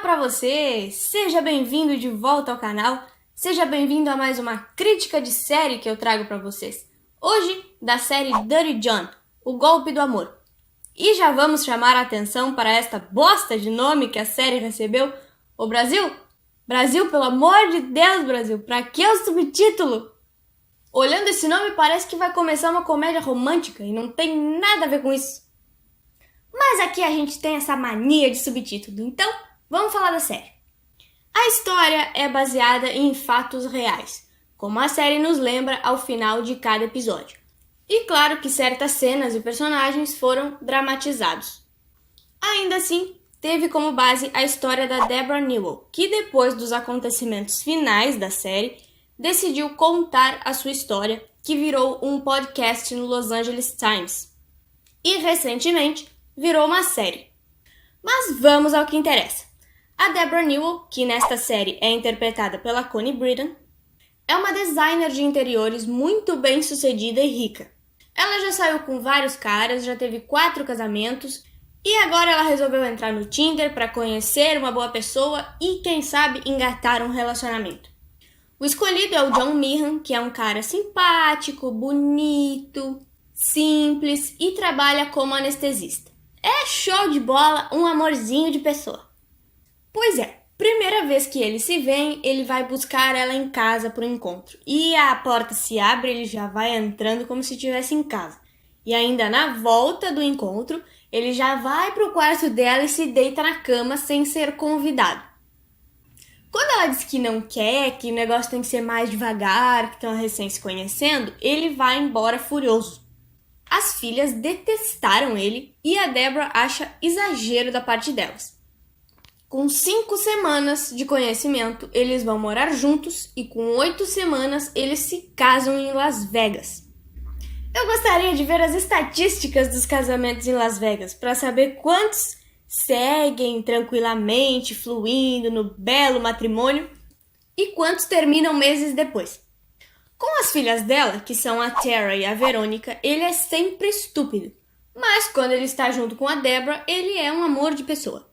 pra você! Seja bem-vindo de volta ao canal, seja bem-vindo a mais uma crítica de série que eu trago pra vocês. Hoje, da série Dirty John, O Golpe do Amor. E já vamos chamar a atenção para esta bosta de nome que a série recebeu. O Brasil? Brasil, pelo amor de Deus, Brasil, pra que o subtítulo? Olhando esse nome parece que vai começar uma comédia romântica e não tem nada a ver com isso. Mas aqui a gente tem essa mania de subtítulo, então vamos falar da série. A história é baseada em fatos reais, como a série nos lembra ao final de cada episódio. E claro que certas cenas e personagens foram dramatizados. Ainda assim, teve como base a história da Deborah Newell, que depois dos acontecimentos finais da série, decidiu contar a sua história, que virou um podcast no Los Angeles Times. E recentemente virou uma série. Mas vamos ao que interessa. A Deborah Newell, que nesta série é interpretada pela Connie Britton, é uma designer de interiores muito bem sucedida e rica. Ela já saiu com vários caras, já teve 4 casamentos e agora ela resolveu entrar no Tinder para conhecer uma boa pessoa e, quem sabe, engatar um relacionamento. O escolhido é o John Meehan, que é um cara simpático, bonito, simples e trabalha como anestesista. É show de bola, um amorzinho de pessoa. Pois é, primeira vez que eles se veem, ele vai buscar ela em casa para o encontro. E a porta se abre, ele já vai entrando como se estivesse em casa. E ainda na volta do encontro, ele já vai para o quarto dela e se deita na cama sem ser convidado. Quando ela diz que não quer, que o negócio tem que ser mais devagar, que estão recém se conhecendo, ele vai embora furioso. As filhas detestaram ele e a Deborah acha exagero da parte delas. Com 5 semanas de conhecimento, eles vão morar juntos e com 8 semanas eles se casam em Las Vegas. Eu gostaria de ver as estatísticas dos casamentos em Las Vegas para saber quantos seguem tranquilamente, fluindo no belo matrimônio e quantos terminam meses depois. Com as filhas dela, que são a Tara e a Verônica, ele é sempre estúpido. Mas quando ele está junto com a Deborah, ele é um amor de pessoa.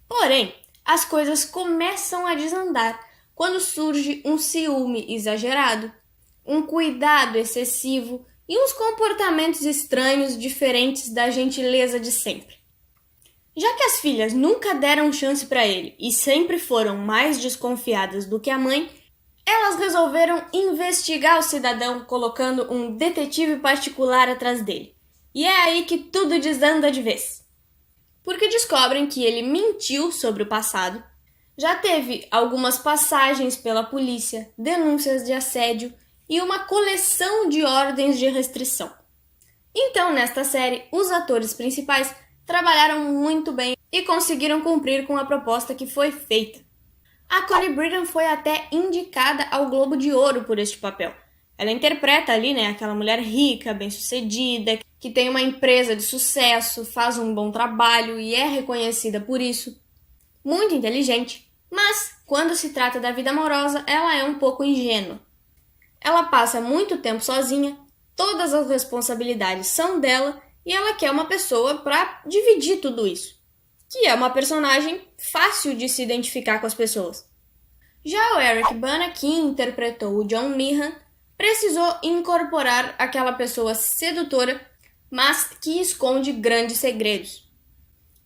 Porém, as coisas começam a desandar quando surge um ciúme exagerado, um cuidado excessivo e uns comportamentos estranhos diferentes da gentileza de sempre. Já que as filhas nunca deram chance para ele e sempre foram mais desconfiadas do que a mãe, elas resolveram investigar o cidadão colocando um detetive particular atrás dele. E é aí que tudo desanda de vez. Porque descobrem que ele mentiu sobre o passado, já teve algumas passagens pela polícia, denúncias de assédio e uma coleção de ordens de restrição. Então, nesta série, os atores principais trabalharam muito bem e conseguiram cumprir com a proposta que foi feita. A Connie Britton foi até indicada ao Globo de Ouro por este papel. Ela interpreta ali, aquela mulher rica, bem-sucedida, que tem uma empresa de sucesso, faz um bom trabalho e é reconhecida por isso. Muito inteligente, mas quando se trata da vida amorosa, ela é um pouco ingênua. Ela passa muito tempo sozinha, todas as responsabilidades são dela e ela quer uma pessoa para dividir tudo isso, que é uma personagem fácil de se identificar com as pessoas. Já o Eric Bana, que interpretou o John Meehan, precisou incorporar aquela pessoa sedutora, mas que esconde grandes segredos.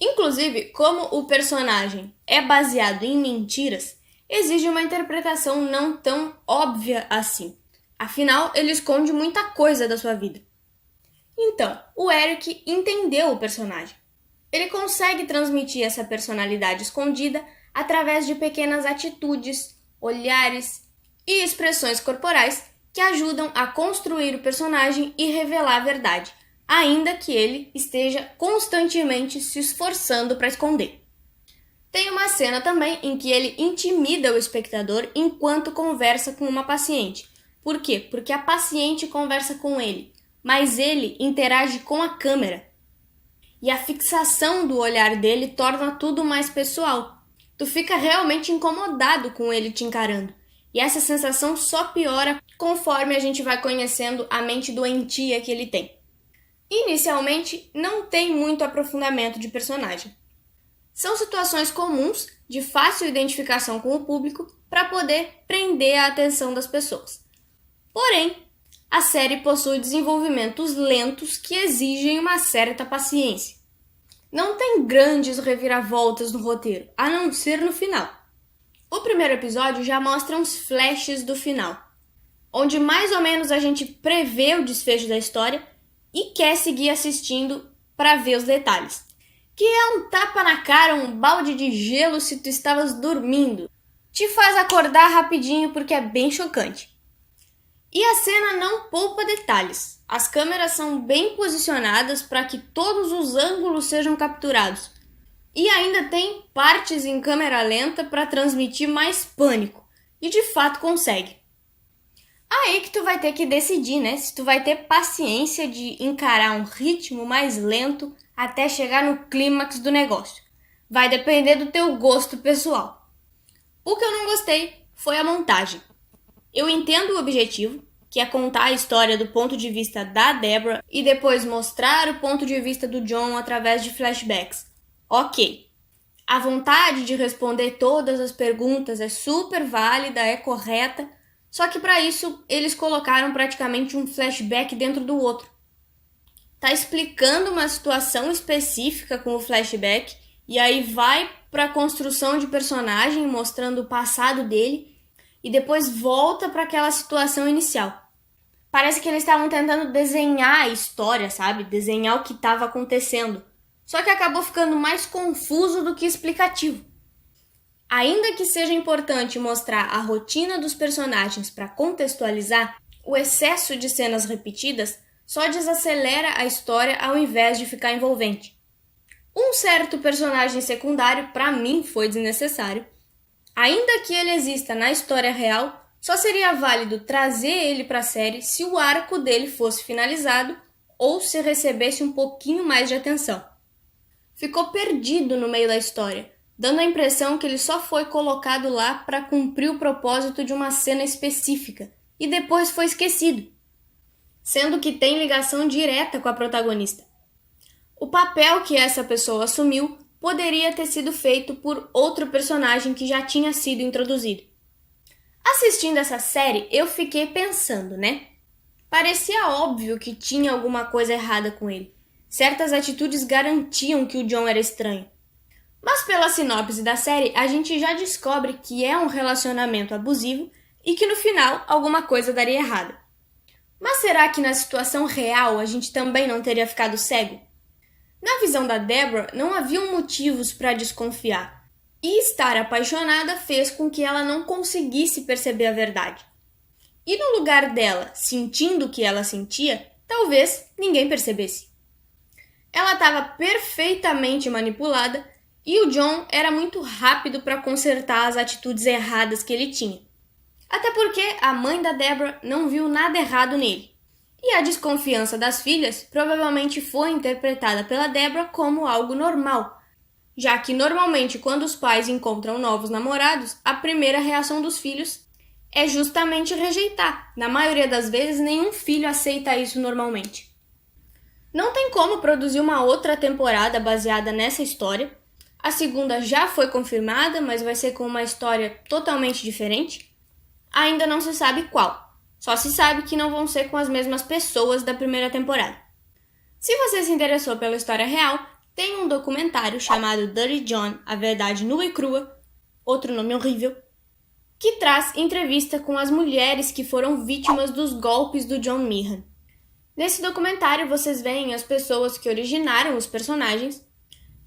Inclusive, como o personagem é baseado em mentiras, exige uma interpretação não tão óbvia assim. Afinal, ele esconde muita coisa da sua vida. Então, o Eric entendeu o personagem. Ele consegue transmitir essa personalidade escondida através de pequenas atitudes, olhares e expressões corporais que ajudam a construir o personagem e revelar a verdade, ainda que ele esteja constantemente se esforçando para esconder. Tem uma cena também em que ele intimida o espectador enquanto conversa com uma paciente. Por quê? Porque a paciente conversa com ele, mas ele interage com a câmera. E a fixação do olhar dele torna tudo mais pessoal. Tu fica realmente incomodado com ele te encarando. E essa sensação só piora conforme a gente vai conhecendo a mente doentia que ele tem. Inicialmente, não tem muito aprofundamento de personagem. São situações comuns de fácil identificação com o público para poder prender a atenção das pessoas. Porém, a série possui desenvolvimentos lentos que exigem uma certa paciência. Não tem grandes reviravoltas no roteiro, a não ser no final. O primeiro episódio já mostra uns flashes do final, onde mais ou menos a gente prevê o desfecho da história e quer seguir assistindo para ver os detalhes. Que é um tapa na cara, um balde de gelo se tu estavas dormindo. Te faz acordar rapidinho porque é bem chocante. E a cena não poupa detalhes. As câmeras são bem posicionadas para que todos os ângulos sejam capturados. E ainda tem partes em câmera lenta para transmitir mais pânico. E de fato consegue. Aí que tu vai ter que decidir, né? Se tu vai ter paciência de encarar um ritmo mais lento até chegar no clímax do negócio. Vai depender do teu gosto pessoal. O que eu não gostei foi a montagem. Eu entendo o objetivo, que é contar a história do ponto de vista da Deborah e depois mostrar o ponto de vista do John através de flashbacks. Ok. A vontade de responder todas as perguntas é super válida, é correta, só que para isso eles colocaram praticamente um flashback dentro do outro. Tá explicando uma situação específica com o flashback e aí vai para a construção de personagem mostrando o passado dele e depois volta para aquela situação inicial. Parece que eles estavam tentando desenhar a história, sabe? Desenhar o que estava acontecendo. Só que acabou ficando mais confuso do que explicativo. Ainda que seja importante mostrar a rotina dos personagens para contextualizar, o excesso de cenas repetidas só desacelera a história ao invés de ficar envolvente. Um certo personagem secundário, para mim, foi desnecessário. Ainda que ele exista na história real, só seria válido trazer ele para a série se o arco dele fosse finalizado ou se recebesse um pouquinho mais de atenção. Ficou perdido no meio da história, dando a impressão que ele só foi colocado lá para cumprir o propósito de uma cena específica e depois foi esquecido, sendo que tem ligação direta com a protagonista. O papel que essa pessoa assumiu poderia ter sido feito por outro personagem que já tinha sido introduzido. Assistindo essa série, eu fiquei pensando, né? Parecia óbvio que tinha alguma coisa errada com ele. Certas atitudes garantiam que o John era estranho. Mas pela sinopse da série, a gente já descobre que é um relacionamento abusivo e que no final alguma coisa daria errado. Mas será que na situação real a gente também não teria ficado cego? Na visão da Deborah, não haviam motivos para desconfiar. E estar apaixonada fez com que ela não conseguisse perceber a verdade. E no lugar dela, sentindo o que ela sentia, talvez ninguém percebesse. Ela estava perfeitamente manipulada e o John era muito rápido para consertar as atitudes erradas que ele tinha. Até porque a mãe da Deborah não viu nada errado nele. E a desconfiança das filhas provavelmente foi interpretada pela Deborah como algo normal, já que normalmente quando os pais encontram novos namorados, a primeira reação dos filhos é justamente rejeitar. Na maioria das vezes, nenhum filho aceita isso normalmente. Não tem como produzir uma outra temporada baseada nessa história. A segunda já foi confirmada, mas vai ser com uma história totalmente diferente. Ainda não se sabe qual. Só se sabe que não vão ser com as mesmas pessoas da primeira temporada. Se você se interessou pela história real, tem um documentário chamado Dirty John, A Verdade Nua e Crua, outro nome horrível, que traz entrevista com as mulheres que foram vítimas dos golpes do John Meehan. Nesse documentário vocês veem as pessoas que originaram os personagens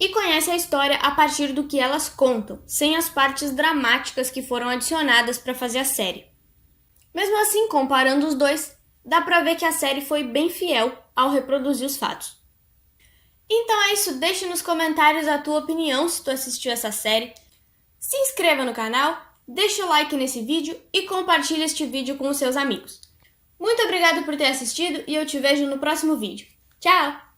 e conhecem a história a partir do que elas contam, sem as partes dramáticas que foram adicionadas para fazer a série. Mesmo assim, comparando os dois, dá pra ver que a série foi bem fiel ao reproduzir os fatos. Então é isso, deixa nos comentários a tua opinião se tu assistiu essa série. Se inscreva no canal, deixa o like nesse vídeo e compartilha este vídeo com os seus amigos. Muito obrigado por ter assistido e eu te vejo no próximo vídeo. Tchau!